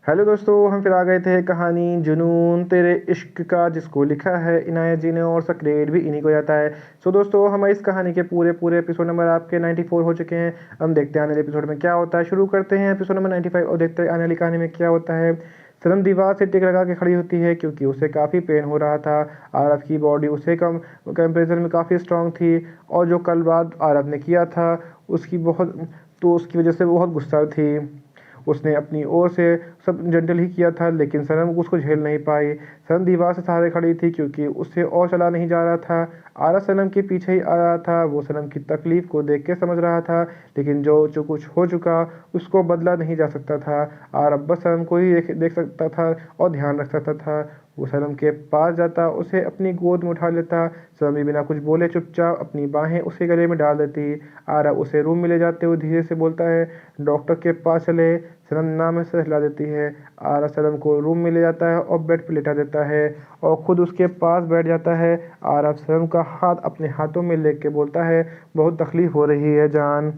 Hello दोस्तों, हम फिर आ गए थे कहानी जुनून तेरे इश्क का, जिसको लिखा है इनायत जी ने और उसका क्रेडिट भी इन्हीं को जाता है। सो दोस्तों, हमारी इस कहानी के पूरे पूरे एपिसोड नंबर आपके 94 हो चुके हैं। हम देखते हैं आने वाले एपिसोड में क्या होता है। शुरू करते हैं एपिसोड नंबर 95 और देखते हैं आने वाली कहानी में क्या होता है। सनम दीवार से टिक लगा के खड़ी होती है क्योंकि उसे काफ़ी पेन हो रहा था। आरव की बॉडी उसे कम कंपेरिजन में काफ़ी स्ट्रांग थी और जो कल रात आरव ने किया था उसकी बहुत तो उसकी वजह से वो बहुत गुस्सा थी। उसने अपनी ओर से सब जेंटल ही किया था लेकिन सनम उसको झेल नहीं पाई। सनम दीवार से सहारे खड़ी थी क्योंकि उससे और चला नहीं जा रहा था। आरा सनम के पीछे ही आ रहा था। वो सनम की तकलीफ को देख के समझ रहा था लेकिन जो जो कुछ हो चुका उसको बदला नहीं जा सकता था। आरा बस सनम को ही देख सकता था और ध्यान रख सकता था। वो सनम के पास जाता, उसे अपनी गोद में उठा लेता। सनम भी बिना कुछ बोले चुपचाप अपनी बाहें उसके गले में डाल देती। आरा उसे रूम में ले जाते हुए धीरे से बोलता है, डॉक्टर के पास चले। सनम नाम से हिला देती है। आरा सनम को रूम में ले जाता है और बेड पर लेटा देता है और खुद उसके पास बैठ जाता है। आरा सनम का हाथ अपने हाथों में लेके बोलता है, बहुत तकलीफ हो रही है जान।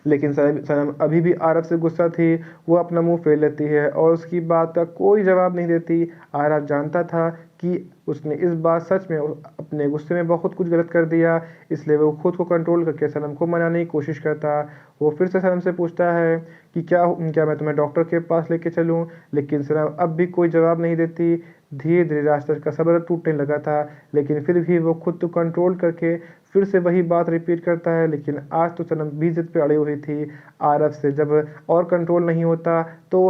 लेकिन सनम अभी भी आरव से गुस्सा थी। वो अपना मुंह फेर लेती है और उसकी बात का कोई जवाब नहीं देती। आरव जानता था कि उसने इस बार सच में अपने गुस्से में बहुत कुछ गलत कर दिया, इसलिए वो खुद को कंट्रोल करके सनम को मनाने की कोशिश करता। वो फिर से सनम से पूछता है कि क्या क्या मैं तुम्हें डॉक्टर के पास लेके चलूं, लेकिन सनम अब भी कोई जवाब नहीं देती। धीरे धीरे रास्ते का सब्र टूटने लगा था लेकिन फिर भी वो खुद को कंट्रोल करके फिर से वही बात रिपीट करता है। लेकिन आज तो सनम भी जिद पे अड़ी हुई थी। आरव से जब और कंट्रोल नहीं होता तो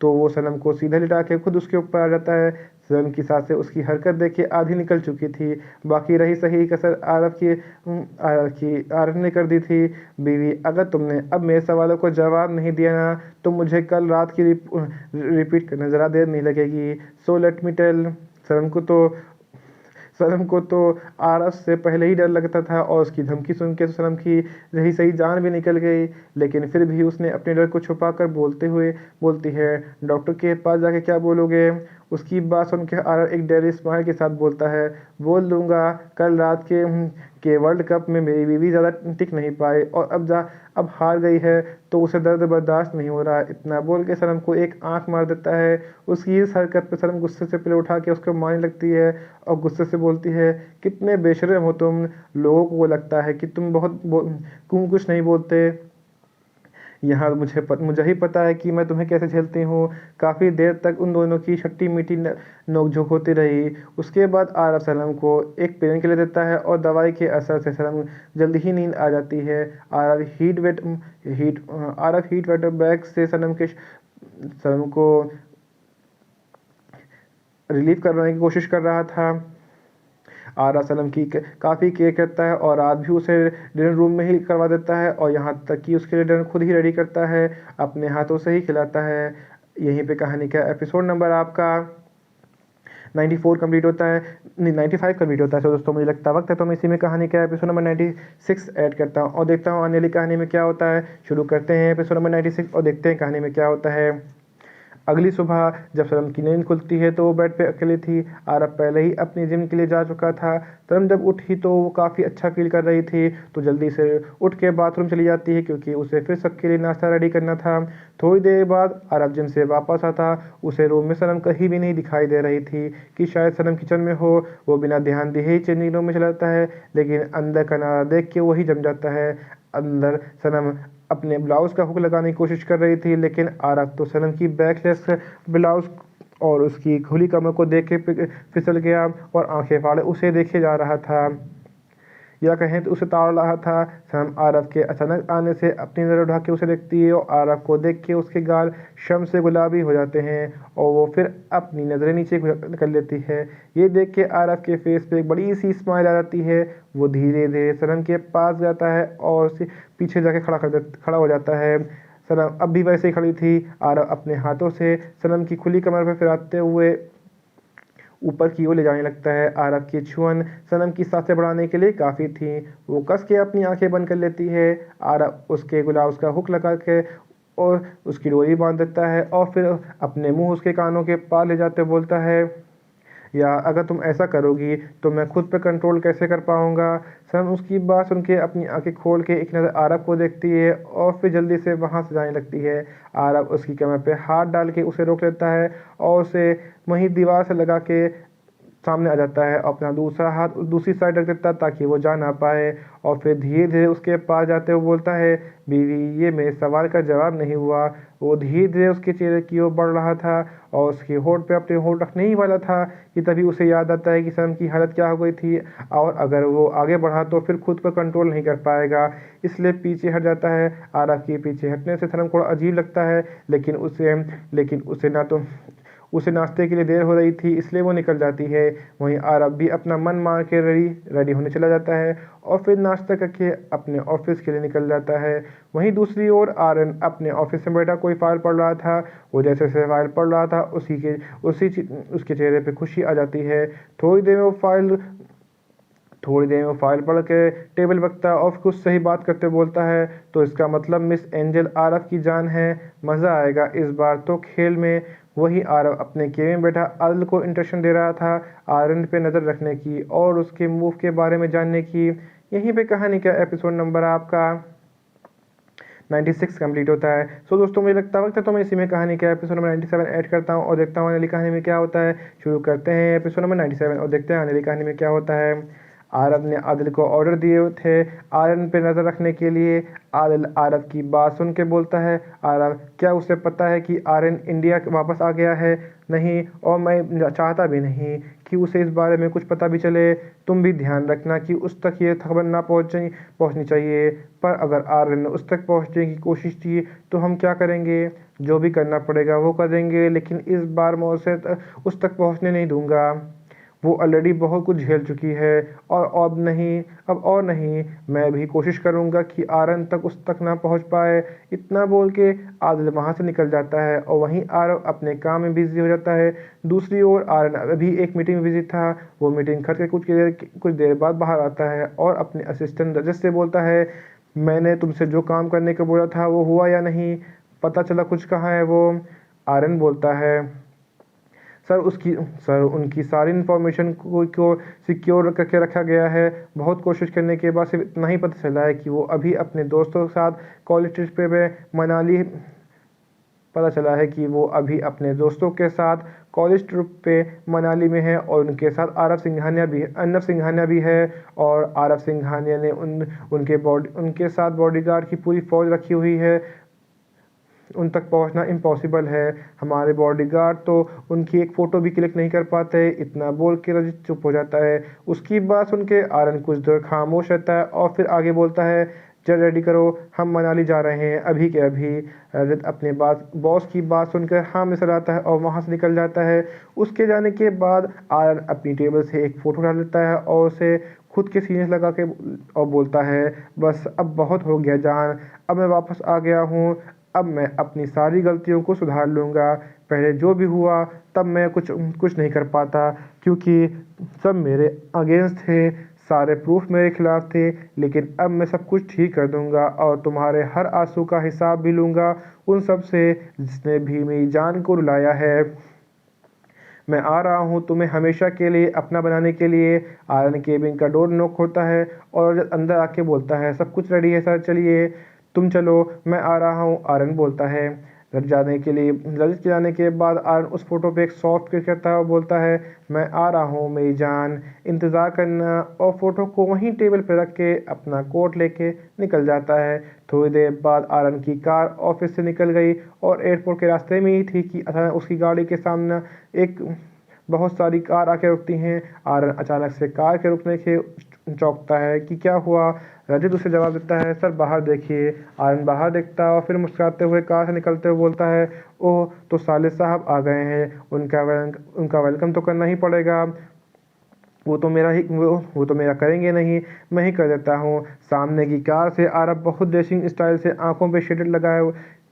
वो सनम को सीधा लिटा के खुद उसके ऊपर आ जाता है। सनम की सांसें उसकी हरकत देख के आधी निकल चुकी थी। बाकी रही सही कसर आरव ने कर दी थी। बीवी, अगर तुमने अब मेरे सवालों को जवाब नहीं दिया ना तो मुझे कल रात की रिपीट करने ज़रा देर नहीं लगेगी। So let me tell. सनम को तो सनम को तो आरव से पहले ही डर लगता था और उसकी धमकी सुन के सनम की रही सही जान भी निकल गई। लेकिन फिर भी उसने अपने डर को छुपा कर बोलती है, डॉक्टर के पास जाके क्या बोलोगे। उसकी बात सुन के आरव एक डेरी स्माइल के साथ बोलता है, बोल दूंगा कल रात के वर्ल्ड कप में मेरी बीवी ज़्यादा टिक नहीं पाई और अब हार गई है तो उसे दर्द बर्दाश्त नहीं हो रहा। इतना बोल के सनम को एक आंख मार देता है। उसकी इस हरकत पे सनम गुस्से से पहले उठा के उसको मारने लगती है और गुस्से से बोलती है, कितने बेशर्म हो तुम। लोगों को लगता है कि तुम तुम कुछ नहीं बोलते। यहाँ मुझे ही पता है कि मैं तुम्हें कैसे झेलती हूँ। काफ़ी देर तक उन दोनों की खट्टी मीठी नोकझोंक होती रही। उसके बाद आरव सनम को एक पेन किलर देता है और दवाई के असर से सनम जल्दी ही नींद आ जाती है। आरव हीट वेटर बैग से सनम को रिलीव करवाने की कोशिश कर रहा था। आरा सनम की काफ़ी केयर करता है और रात भी उसे डिनर रूम में ही करवा देता है और यहाँ तक कि उसके लिए डिनर खुद ही रेडी करता है, अपने हाथों से ही खिलाता है। यहीं पे कहानी का एपिसोड नंबर आपका 94 कंप्लीट होता है, नहीं 95 कंप्लीट होता है। तो दोस्तों, मुझे लगता वक्त है तो मैं इसी में कहानी का एपिसोड नंबर 96 ऐड करता हूँ और देखता हूँ आने वाली कहानी में क्या होता है। शुरू करते हैं एपिसोड नंबर 96 और देखते हैं कहानी में क्या होता है। अगली सुबह जब सनम की नींद खुलती है तो वो बेड पे अकेली थी। आरव पहले ही अपनी जिम के लिए जा चुका था। सनम जब उठी तो वो काफ़ी अच्छा फील कर रही थी तो जल्दी से उठ के बाथरूम चली जाती है क्योंकि उसे फिर सबके लिए नाश्ता रेडी करना था। थोड़ी देर बाद आरव जिम से वापस आता। उसे रूम में सनम कहीं भी नहीं दिखाई दे रही थी कि शायद सनम किचन में हो। वो बिना ध्यान दिए ही चेंजिंग रूम में चला जाता है लेकिन अंदर का नज़ारा देख के वही जम जाता है। अंदर सनम अपने ब्लाउज़ का हुक लगाने की कोशिश कर रही थी लेकिन आरव तो सनम की बैकलेस ब्लाउज़ और उसकी खुली कमर को देख के फिसल गया और आंखें फाड़े उसे देखे जा रहा था, या कहें तो उसे ताड़ रहा था। सनम आरव के अचानक आने से अपनी नज़र उठा के उसे देखती है और आरव को देख के उसके गाल शर्म से गुलाबी हो जाते हैं और वो फिर अपनी नज़रें नीचे कर लेती है। ये देख के आरव के फेस पे एक बड़ी सी स्माइल आ जाती है। वो धीरे धीरे सनम के पास जाता है और उसे पीछे जाके खड़ा हो जाता है। सनम अब भी वैसे ही खड़ी थी। आरव अपने हाथों से सनम की खुली कमर पर फिराते हुए ऊपर की ओर ले जाने लगता है। आरव की छुअन सनम की सांसें बढ़ाने के लिए काफ़ी थी। वो कस के अपनी आंखें बंद कर लेती है। आरव उसके ग्लव्स का हुक लगा के और उसकी डोरी बांध देता है और फिर अपने मुंह उसके कानों के पास ले जाते बोलता है, या अगर तुम ऐसा करोगी तो मैं खुद पे कंट्रोल कैसे कर पाऊँगा। सनम उसकी बात सुन के अपनी आंखें खोल के एक नज़र आरव को देखती है और फिर जल्दी से वहाँ से जाने लगती है। आरव उसकी कमर पे हाथ डाल के उसे रोक लेता है और उसे वहीं दीवार से लगा के सामने आ जाता है। अपना दूसरा हाथ दूसरी साइड रख देता है ताकि वो जा ना पाए और फिर धीरे धीरे उसके पास जाते हुए बोलता है, बीवी ये मेरे सवाल का जवाब नहीं हुआ। वो धीरे धीरे उसके चेहरे की ओर बढ़ रहा था और उसके होठ पे अपने होठ रखने ही वाला था कि तभी उसे याद आता है कि सनम की हालत क्या हो गई थी और अगर वो आगे बढ़ा तो फिर खुद पर कंट्रोल नहीं कर पाएगा, इसलिए पीछे हट जाता है। आरव के पीछे हटने से सनम को अजीब लगता है लेकिन उसे नाश्ते के लिए देर हो रही थी इसलिए वो निकल जाती है। वहीं आरव भी अपना मन मार के रेडी होने चला जाता है और फिर नाश्ता करके अपने ऑफिस के लिए निकल जाता है। वहीं दूसरी ओर आर्यन अपने ऑफिस में बैठा कोई फाइल पढ़ रहा था। वो जैसे से फाइल पढ़ रहा था उसके चेहरे पे खुशी आ जाती है। थोड़ी देर में वो फाइल पढ़ के टेबल रखता है और कुछ सही बात करते बोलता है, तो इसका मतलब मिस एंजल आरव की जान है। मज़ा आएगा इस बार तो खेल में। वही आरव अपने केबिन में बैठा आदिल को इंस्ट्रक्शन दे रहा था आर्यन पे नज़र रखने की और उसके मूव के बारे में जानने की। यहीं पे कहानी का एपिसोड नंबर आपका 96 कंप्लीट होता है। सो दोस्तों मुझे लगता है वक्त है तो मैं इसी में कहानी का एपिसोड नंबर 97 ऐड करता हूँ और देखता हूँ आने वाली कहानी में क्या होता है। शुरू करते हैं एपिसोड नंबर 97 और देखते हैं आने वाली कहानी में क्या होता है। आरव ने आदिल को ऑर्डर दिए थे आर्यन पे नज़र रखने के लिए। आदिल आरव की बात सुन के बोलता है, आरव क्या उसे पता है कि आर्यन इंडिया वापस आ गया है? नहीं, और मैं चाहता भी नहीं कि उसे इस बारे में कुछ पता भी चले। तुम भी ध्यान रखना कि उस तक ये खबर ना पहुंचनी चाहिए। पर अगर आर्यन ने उस तक पहुंचने की कोशिश की तो हम क्या करेंगे? जो भी करना पड़ेगा वो करेंगे, लेकिन इस बार मैं उसे उस तक पहुंचने नहीं दूंगा। वो ऑलरेडी बहुत कुछ झेल चुकी है और अब और नहीं, मैं भी कोशिश करूंगा कि आर्यन तक उस तक ना पहुंच पाए। इतना बोल के आदिल वहां से निकल जाता है और वहीं आरव अपने काम में बिजी हो जाता है। दूसरी ओर आर्यन अभी एक मीटिंग में बिजी था। वो मीटिंग करके कुछ देर बाद बाहर आता है और अपने असिस्टेंट रजत से बोलता है, मैंने तुमसे जो काम करने को बोला था वो हुआ या नहीं? पता चला कुछ? कहाँ है वो? आर्यन बोलता है, सर उनकी सारी इन्फॉर्मेशन को सिक्योर करके रखा गया है। बहुत कोशिश करने के बाद सिर्फ इतना ही पता चला है कि वो अभी अपने दोस्तों के साथ कॉलेज ट्रिप पे मनाली पता चला है कि वो अभी अपने दोस्तों के साथ कॉलेज ट्रिप पे मनाली में है और उनके साथ अर्नब सिंघानिया भी है। और आरव सिंघानिया ने उनके साथ बॉडीगार्ड की पूरी फौज रखी हुई है। उन तक पहुंचना इम्पॉसिबल है। हमारे बॉडीगार्ड तो उनकी एक फ़ोटो भी क्लिक नहीं कर पाते। इतना बोल के रजत चुप हो जाता है। उसकी बात सुन के आर्यन कुछ देर खामोश रहता है और फिर आगे बोलता है, चल रेडी करो, हम मनाली जा रहे हैं अभी के अभी। रजत अपने बॉस की बात सुनकर हाँ में सराहता है और वहाँ से निकल जाता है। उसके जाने के बाद आर्यन अपनी टेबल से एक फ़ोटो डाल लेता है और उसे खुद के सीने से लगा के और बोलता है, बस अब बहुत हो गया जान, अब मैं वापस आ गया हूँ। अब मैं अपनी सारी गलतियों को सुधार लूँगा। पहले जो भी हुआ तब मैं कुछ नहीं कर पाता क्योंकि सब मेरे अगेंस्ट थे, सारे प्रूफ मेरे खिलाफ थे। लेकिन अब मैं सब कुछ ठीक कर दूँगा और तुम्हारे हर आंसू का हिसाब भी लूँगा उन सब से जिसने भी मेरी जान को रुलाया है। मैं आ रहा हूँ तुम्हें हमेशा के लिए अपना बनाने के लिए। आर्यन केबिन का डोर नॉक होता है और अंदर आके बोलता है, सब कुछ रेडी है सर, चलिए तुम चलो, मैं आ रहा हूँ। आर्यन बोलता है। रजत के जाने के बाद आर्यन उस फोटो पे एक सॉफ्ट क्लिक करता है और बोलता है, मैं आ रहा हूँ मेरी जान, इंतज़ार करना। और फोटो को वहीं टेबल पे रख के अपना कोट लेके निकल जाता है। थोड़ी देर बाद आर्यन की कार ऑफिस से निकल गई और एयरपोर्ट के रास्ते में ही थी कि अचानक उसकी गाड़ी के सामने बहुत सारी कार आके रुकती हैं। आर्यन अचानक से कार के रुकने से चौंकता है कि क्या हुआ। रजत उसे जवाब देता है, सर बाहर देखिए। आर्यन बाहर देखता है और फिर मुस्कुराते हुए कार से निकलते हुए बोलता है, ओह तो साले साहब आ गए हैं, उनका वेलकम तो करना ही पड़ेगा। वो तो मेरा करेंगे नहीं, मैं ही कर देता हूँ। सामने की कार से आरव बहुत रेसिंग स्टाइल से आंखों पे शेडेड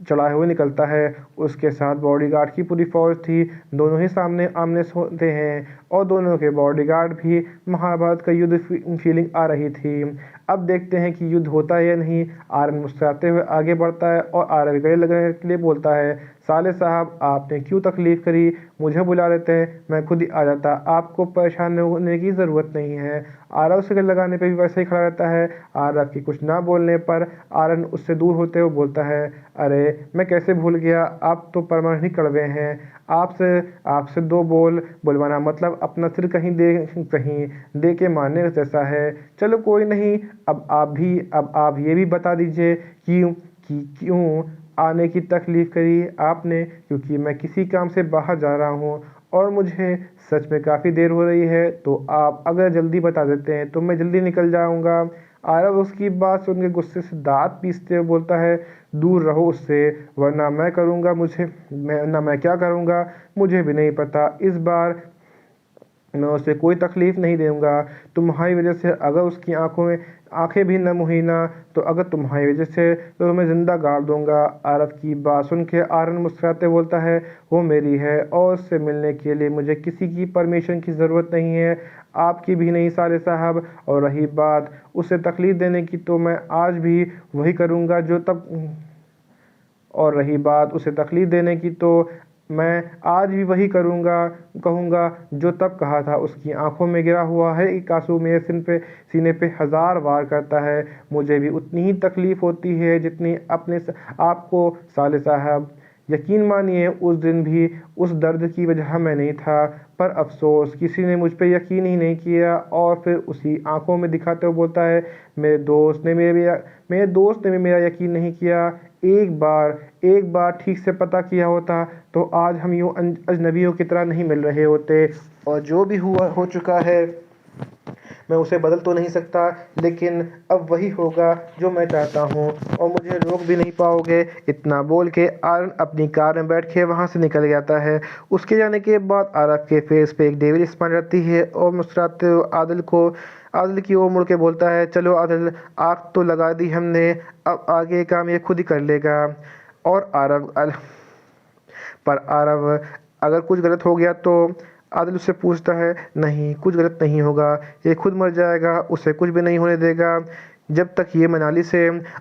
चढ़ाए हुए निकलता है। उसके साथ बॉडीगार्ड की पूरी फौज थी। दोनों ही सामने आमने होते हैं और दोनों के बॉडीगार्ड भी। महाभारत का युद्ध फीलिंग आ रही थी। अब देखते हैं कि युद्ध होता है या नहीं। आर्यन मुस्कुराते हुए आगे बढ़ता है और आर्यन गले लगने के लिए बोलता है, साले साहब आपने क्यों तकलीफ़ करी, मुझे बुला लेते हैं, मैं खुद ही आ जाता, आपको परेशान होने की ज़रूरत नहीं है। आरव से गले लगाने पे भी वैसे ही खड़ा रहता है। आरव की कुछ ना बोलने पर आर्यन उससे दूर होते हुए बोलता है, अरे मैं कैसे भूल गया, आप तो परमानेंट ही कड़वे हैं। आपसे आपसे दो बोल बुलवाना मतलब अपना सिर कहीं दे के मारने जैसा है। चलो कोई नहीं, अब आप ये भी बता दीजिए क्यों आने की तकलीफ़ करी आपने, क्योंकि मैं किसी काम से बाहर जा रहा हूँ और मुझे सच में काफ़ी देर हो रही है, तो आप अगर जल्दी बता देते हैं तो मैं जल्दी निकल जाऊँगा। आरव उसकी बात सुन के गुस्से से दाँत पीसते हुए बोलता है, दूर रहो उससे, वरना मैं क्या करूँगा मुझे भी नहीं पता। इस बार मैं उसे कोई तकलीफ़ नहीं दूँगा। तुम्हारी वजह से अगर उसकी आँखें भी नम हुई ना, तो अगर तुम्हारी वजह से तो मैं ज़िंदा गाड़ दूँगा। आरव की बात सुन के आर्यन मुस्कुराते बोलता है, वो मेरी है और उससे मिलने के लिए मुझे किसी की परमिशन की ज़रूरत नहीं है, आपकी भी नहीं साले साहब। और रही बात उसे तकलीफ़ देने की, तो मैं आज भी वही करूँगा जो तब और रही बात उसे तकलीफ़ देने की, तो मैं आज भी वही कहूँगा जो तब कहा था। उसकी आंखों में गिरा हुआ है एक आंसू मेरे सीने पे हज़ार वार करता है। मुझे भी उतनी ही तकलीफ़ होती है जितनी आपको साले साहब। यकीन मानिए उस दिन भी उस दर्द की वजह मैं नहीं था, पर अफ़सोस किसी ने मुझ पे यकीन ही नहीं किया। और फिर उसी आंखों में दिखाते हुए बोलता है, मेरे दोस्त ने भी मेरा यकीन नहीं किया। एक बार ठीक से पता किया होता तो आज हम यूँ अजनबियों की तरह नहीं मिल रहे होते। और जो भी हुआ हो चुका है मैं उसे बदल तो नहीं सकता, लेकिन अब वही होगा जो मैं चाहता हूँ और मुझे रोक भी नहीं पाओगे। इतना बोल के आर्यन अपनी कार में बैठ के वहाँ से निकल जाता है। उसके जाने के बाद आरव के फेस पे एक डेविल स्माइल रहती है और मुस्कुराते हुए आदिल की ओर मुड़ के बोलता है, चलो आदिल, आग तो लगा दी हमने, अब आगे काम ये खुद ही कर लेगा। और आरव अगर कुछ गलत हो गया तो आदिल उससे पूछता है, नहीं कुछ गलत नहीं होगा, ये खुद मर जाएगा, उसे कुछ भी नहीं होने देगा। जब तक ये मनाली से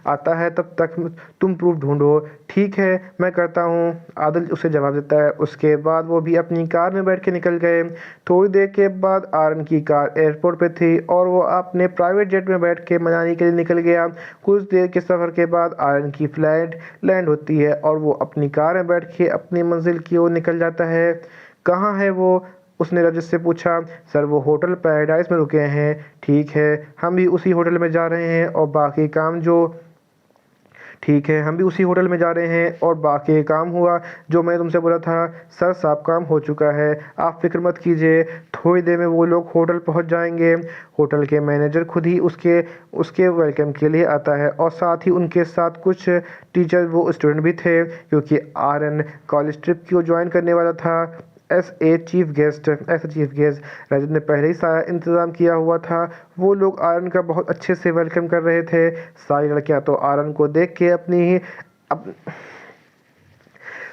आता है तब तक तुम प्रूफ ढूंढो। ठीक है मैं करता हूँ, आदिल उसे जवाब देता है। उसके बाद वो भी अपनी कार में बैठ के निकल गए। थोड़ी देर के बाद आर्यन की कार एयरपोर्ट पे थी और वो अपने प्राइवेट जेट में बैठ के मनाली के लिए निकल गया। कुछ देर के सफ़र के बाद आर्यन की फ्लाइट लैंड होती है और वो अपनी कार में बैठ के अपनी मंजिल की ओर निकल जाता है। कहाँ है वो, उसने रजत से पूछा। सर वो होटल पैराडाइज में रुके हैं। ठीक है हम भी उसी होटल में जा रहे हैं और बाकी काम हुआ जो मैं तुमसे बोला था। सर सब काम हो चुका है, आप फिक्र मत कीजिए, थोड़ी देर में वो लोग होटल पहुंच जाएंगे। होटल के मैनेजर खुद ही उसके वेलकम के लिए आता है और साथ ही उनके साथ कुछ टीचर वो स्टूडेंट भी थे, क्योंकि आर्यन कॉलेज ट्रिप को ज्वाइन करने वाला था एज ए चीफ गेस्ट। रजत ने पहले ही सारा इंतज़ाम किया हुआ था। वो लोग आर्यन का बहुत अच्छे से वेलकम कर रहे थे। सारी लड़कियां तो आर्यन को देख के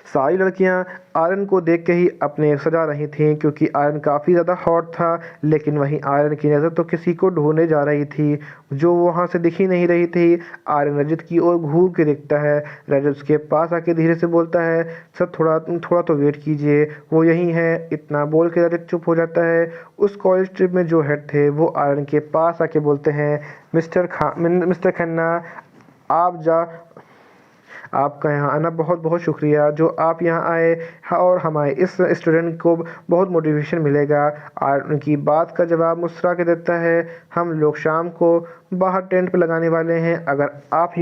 सारी लड़कियां आर्यन को देख के ही अपने सजा रही थीं, क्योंकि आर्यन काफ़ी ज़्यादा हॉट था। लेकिन वहीं आर्यन की नज़र तो किसी को ढूंढने जा रही थी जो वहां से दिख ही नहीं रही थी। आर्यन रजत की ओर घूर के देखता है। रजत उसके पास आके धीरे से बोलता है, सर थोड़ा तो वेट कीजिए, वो यहीं है। इतना बोल के रजत चुप हो जाता है। उस कॉलेज ट्रिप में जो हेड थे वो आर्यन के पास आके बोलते हैं, मिस्टर खन्ना, आप जा आपका यहाँ आना बहुत बहुत शुक्रिया, जो आप यहाँ आए और हमारे इस स्टूडेंट को बहुत मोटिवेशन मिलेगा। और उनकी बात का जवाब मुस्कुरा के देता है, हम लोग शाम को बाहर टेंट पे लगाने वाले हैं, अगर आप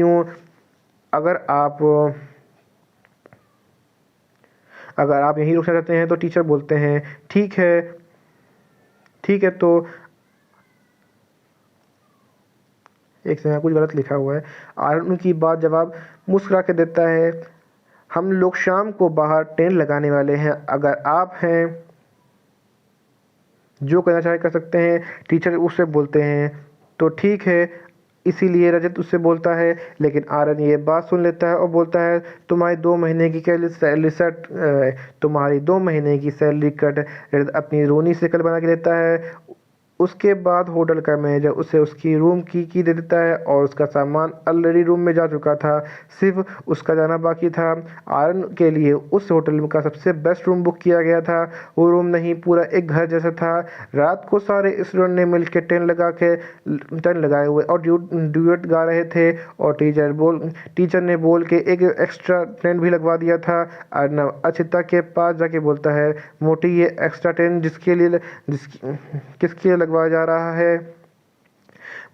यहीं रुकना चाहते हैं। तो टीचर बोलते हैं, ठीक है तो एक सेकंड कुछ गलत लिखा हुआ है। और उनकी बात जवाब मुस्कुरा के देता है, हम लोग शाम को बाहर टेंट लगाने वाले हैं, अगर आप हैं जो करना चाहे कर सकते हैं। टीचर उससे बोलते हैं, तो ठीक है। इसीलिए रजत उससे बोलता है, लेकिन आर्यन ये बात सुन लेता है और बोलता है, तुम्हारी 2 महीने की सैलरी कट। रजत अपनी रोनी शक्ल बना के देता है। उसके बाद होटल का मैनेजर उसे उसकी रूम की दे देता है और उसका सामान ऑलरेडी रूम में जा चुका था, सिर्फ उसका जाना बाकी था। आयरन के लिए उस होटल का सबसे बेस्ट रूम बुक किया गया था। वो रूम नहीं, पूरा एक घर जैसा था। रात को सारे स्टूडेंट ने मिलकर टेंट लगाए हुए और ड्यूट गा रहे थे और टीचर ने बोल के एक एक्स्ट्रा टेंट भी लगवा दिया था। अर्नव अचिता के पास जाके बोलता है, मोटी ये एक्स्ट्रा टेंट किसके लिए लगवाया जा रहा है?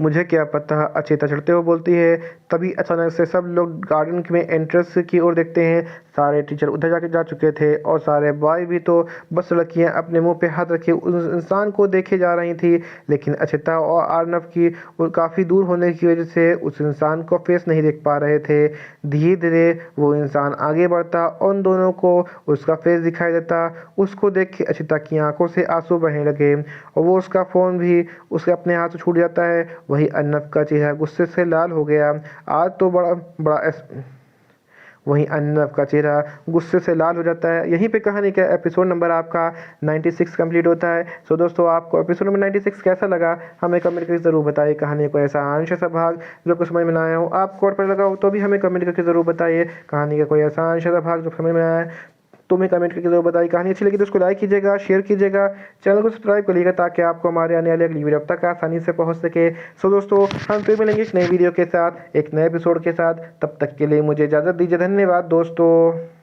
मुझे क्या पता, अचेता चढ़ते हुए बोलती है। तभी अचानक से सब लोग गार्डन में एंट्रेंस की ओर देखते हैं। सारे टीचर उधर जाके जा चुके थे और सारे बॉय भी तो बस लड़कियां अपने मुंह पे हाथ रखे उस इंसान को देखे जा रही थी। लेकिन अचेता और अर्नव की काफ़ी दूर होने की वजह से उस इंसान को फेस नहीं देख पा रहे थे। धीरे धीरे वो इंसान आगे बढ़ता, उन दोनों को उसका फेस दिखाई देता। उसको देख के अचेता की आंखों से आंसू बहने लगे और वो उसका फ़ोन भी उसके अपने हाथ से छूट जाता है। वही अर्नव का चेहरा गुस्से से लाल हो गया। आज तो बड़ा बड़ा वहीं अर्नव का चेहरा गुस्से से लाल हो जाता है। यहीं पे कहानी का एपिसोड नंबर आपका 96 कंप्लीट होता है। सो दोस्तों, आपको एपिसोड नंबर 96 कैसा लगा हमें कमेंट करके ज़रूर बताइए। कहानी को ऐसा अंश ऐसा भाग जो आपको समझ में ना आया हो, आपको और पता लगा हो तो भी हमें कमेंट करके ज़रूर बताइए। कहानी का कोई ऐसा अंश ऐसा भाग जो समझ में आया है तो हमें कमेंट करके जरूर बताइए। कहानी अच्छी लगी तो उसको लाइक कीजिएगा, शेयर कीजिएगा, चैनल को सब्सक्राइब करिएगा ताकि आपको हमारे आने वाली अगली वीडियो अब तक आसानी से पहुंच सके। सो दोस्तों, हम फिर मिलेंगे एक नई वीडियो के साथ, एक नए एपिसोड के साथ। तब तक के लिए मुझे इजाज़त दीजिए। धन्यवाद दोस्तों।